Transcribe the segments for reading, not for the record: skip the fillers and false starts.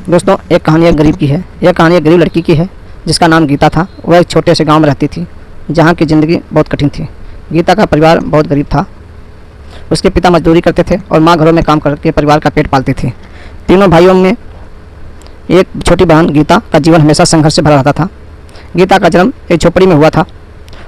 दोस्तों, एक कहानी एक गरीब की है। यह कहानी एक गरीब लड़की की है जिसका नाम गीता था। वह एक छोटे से गांव में रहती थी जहां की ज़िंदगी बहुत कठिन थी। गीता का परिवार बहुत गरीब था। उसके पिता मजदूरी करते थे और माँ घरों में काम करके परिवार का पेट पालती थी। तीनों भाइयों में एक छोटी बहन गीता का जीवन हमेशा संघर्ष से भरा रहता था। गीता का जन्म एक झोपड़ी में हुआ था।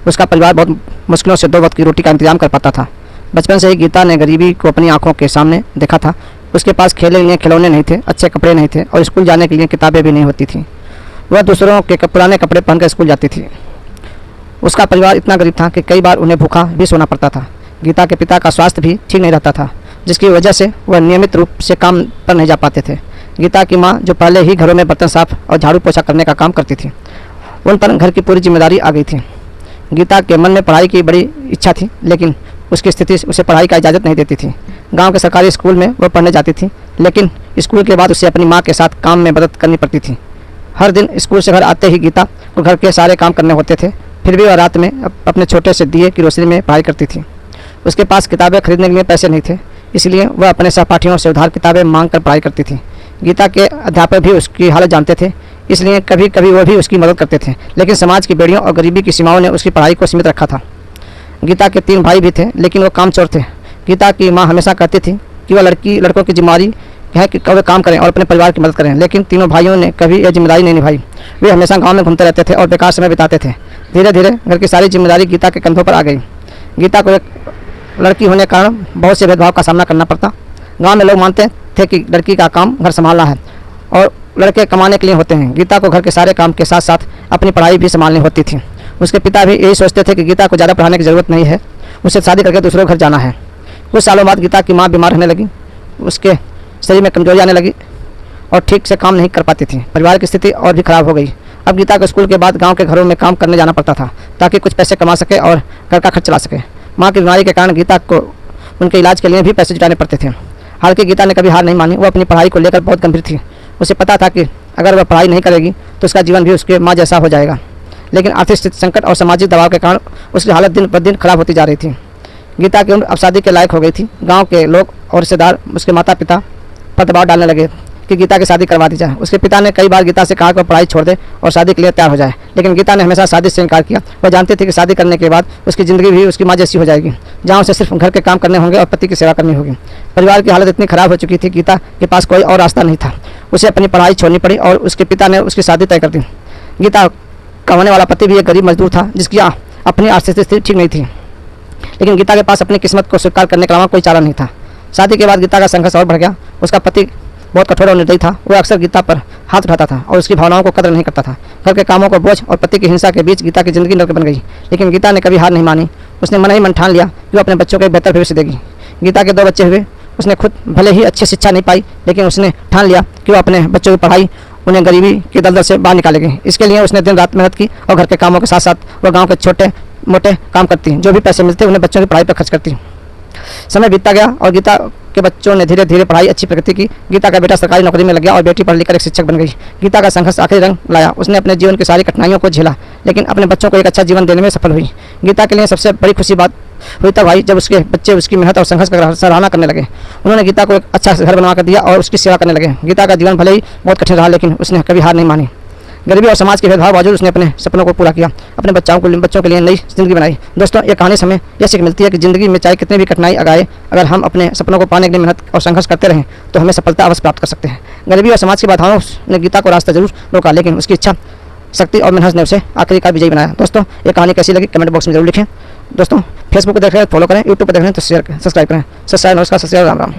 उसका परिवार बहुत मुश्किलों से 2 वक्त की रोटी का इंतजाम कर पाता था। बचपन से ही गीता ने गरीबी को अपनी आंखों के सामने देखा था। उसके पास खेलने के लिए खिलौने नहीं थे, अच्छे कपड़े नहीं थे और स्कूल जाने के लिए किताबें भी नहीं होती थी। वह दूसरों के पुराने कपड़े पहनकर स्कूल जाती थी। उसका परिवार इतना गरीब था कि कई बार उन्हें भूखा भी सोना पड़ता था। गीता के पिता का स्वास्थ्य भी ठीक नहीं रहता था, जिसकी वजह से वह नियमित रूप से काम पर नहीं जा पाते थे। गीता की माँ, जो पहले ही घरों में बर्तन साफ और झाड़ू पोछा करने का काम करती थी, उन पर घर की पूरी जिम्मेदारी आ गई थी। गीता के मन में पढ़ाई की बड़ी इच्छा थी, लेकिन उसकी स्थिति उसे पढ़ाई का इजाज़त नहीं देती थी। गांव के सरकारी स्कूल में वह पढ़ने जाती थी, लेकिन स्कूल के बाद उसे अपनी माँ के साथ काम में मदद करनी पड़ती थी। हर दिन स्कूल से घर आते ही गीता को घर के सारे काम करने होते थे। फिर भी वह रात में अपने छोटे से दिए की रोशनी में पढ़ाई करती थी। उसके पास किताबें खरीदने के लिए पैसे नहीं थे, इसलिए वह अपने सहपाठियों से उधार किताबें मांग कर पढ़ाई करती थी। गीता के अध्यापक भी उसकी हालत जानते थे, इसलिए कभी कभी वह भी उसकी मदद करते थे, लेकिन समाज की बेड़ियों और गरीबी की सीमाओं ने उसकी पढ़ाई को सीमित रखा था। गीता के 3 भाई भी थे, लेकिन वो कामचोर थे। गीता की माँ हमेशा कहती थी कि वह लड़कों की जिम्मेदारी है कि वे काम करें और अपने परिवार की मदद करें, लेकिन तीनों भाइयों ने कभी यह जिम्मेदारी नहीं निभाई। वे हमेशा गांव में घूमते रहते थे और बेकार समय बिताते थे। धीरे धीरे घर की सारी जिम्मेदारी गीता के कंधों पर आ गई। गीता को एक लड़की होने के कारण बहुत से भेदभाव का सामना करना पड़ता। गाँव में लोग मानते थे कि लड़की का काम घर संभालना है और लड़के कमाने के लिए होते हैं। गीता को घर के सारे काम के साथ साथ अपनी पढ़ाई भी संभालनी होती थी। उसके पिता भी यही सोचते थे कि गीता को ज़्यादा पढ़ाने की ज़रूरत नहीं है, उसे शादी करके दूसरों घर जाना है। कुछ सालों बाद गीता की माँ बीमार रहने लगी। उसके शरीर में कमजोरी आने लगी और ठीक से काम नहीं कर पाती थी। परिवार की स्थिति और भी खराब हो गई। अब गीता को स्कूल के बाद गांव के घरों में काम करने जाना पड़ता था, ताकि कुछ पैसे कमा सके और घर का खर्च चला सके। माँ की बीमारी के कारण गीता को उनके इलाज के लिए भी पैसे जुटाने पड़ते थे। हालांकि गीता ने कभी हार नहीं मानी। वो अपनी पढ़ाई को लेकर बहुत गंभीर थी। उसे पता था कि अगर वह पढ़ाई नहीं करेगी तो उसका जीवन भी उसके माँ जैसा हो जाएगा। लेकिन आर्थिक स्थिति संकट और सामाजिक दबाव के कारण उसकी हालत दिन पर दिन खराब होती जा रही थी। गीता की उम्र अब शादी के लायक हो गई थी। गांव के लोग और रिश्तेदार उसके माता पिता पर दबाव डालने लगे कि गीता की शादी करवा दी जाए। उसके पिता ने कई बार गीता से कहा कि वह पढ़ाई छोड़ दे और शादी के लिए तैयार हो जाए, लेकिन गीता ने हमेशा शादी से इनकार किया। वह जानती थी कि शादी करने के बाद उसकी ज़िंदगी भी उसकी माँ जैसी हो जाएगी, जहाँ उसे सिर्फ घर के काम करने होंगे और पति की सेवा करनी होगी। परिवार की हालत इतनी खराब हो चुकी थी, गीता के पास कोई और रास्ता नहीं था। उसे अपनी पढ़ाई छोड़नी पड़ी और उसके पिता ने उसकी शादी तय कर दी। गीता का होने वाला पति भी एक गरीब मजदूर था, जिसकी अपनी आर्थिक स्थिति ठीक नहीं थी, लेकिन गीता के पास अपनी किस्मत को स्वीकार करने के अलावा कोई चारा नहीं था। शादी के बाद गीता का संघर्ष और बढ़ गया। उसका पति बहुत कठोर और निर्दयी था। वह अक्सर गीता पर हाथ उठाता था और उसकी भावनाओं को कदर नहीं करता था। घर के कामों को बोझ और पति की हिंसा के बीच गीता की जिंदगी नरक बन गई। लेकिन गीता ने कभी हार नहीं मानी। उसने मन ही मन ठान लिया कि वह अपने बच्चों को एक बेहतर भविष्य देगी। गीता के 2 बच्चे हुए। उसने खुद भले ही अच्छी शिक्षा नहीं पाई, लेकिन उसने ठान लिया कि वह अपने बच्चों की पढ़ाई उन्हें गरीबी की दलदल से बाहर निकालेगी। इसके लिए उसने दिन रात मेहनत की और घर के कामों के साथ साथ वह गाँव के छोटे मोटे काम करती। जो भी पैसे मिलते उन्हें बच्चों की पढ़ाई पर खर्च करती। समय बीतता गया और गीता के बच्चों ने धीरे धीरे पढ़ाई अच्छी प्रगति की। गीता का बेटा सरकारी नौकरी में लग गया और बेटी पढ़ लिखकर एक शिक्षक बन गई। गीता का संघर्ष आखिरी रंग लाया। उसने अपने जीवन की सारी कठिनाइयों को झेला, लेकिन अपने बच्चों को एक अच्छा जीवन देने में सफल हुई। गीता के लिए सबसे बड़ी खुशी बात हुई तब आई जब उसके बच्चे उसकी मेहनत और संघर्ष का सराहना करने लगे। उन्होंने गीता को एक अच्छा घर बनवा कर दिया और उसकी सेवा करने लगे। गीता का जीवन भले ही बहुत कठिन रहा, लेकिन उसने कभी हार नहीं मानी। गरीबी और समाज के भेदभाव बावजूद उसने अपने सपनों को पूरा किया, अपने बच्चों के लिए नई जिंदगी बनाई। दोस्तों, ये कहानी से हमें यह सीख मिलती है कि ज़िंदगी में चाहे कितनी भी कठिनाई आए, अगर हम अपने सपनों को पाने के लिए मेहनत और संघर्ष करते रहें तो हमें सफलता अवश्य प्राप्त कर सकते हैं। गरीबी और समाज की बाधाओं ने गीता को रास्ता जरूर रोका, लेकिन उसकी इच्छा शक्ति और मेहनत ने उसे आखिरकार विजयी बनाया। दोस्तों, ये कहानी कैसी लगी कमेंट बॉक्स में जरूर लिखें। दोस्तों, फेसबुक पर देख रहे हैं फॉलो करें, यूट्यूब पर देख रहे हैं तो शेयर करें, सब्सक्राइब करें। नमस्कार, सत श्री अकाल, राम राम।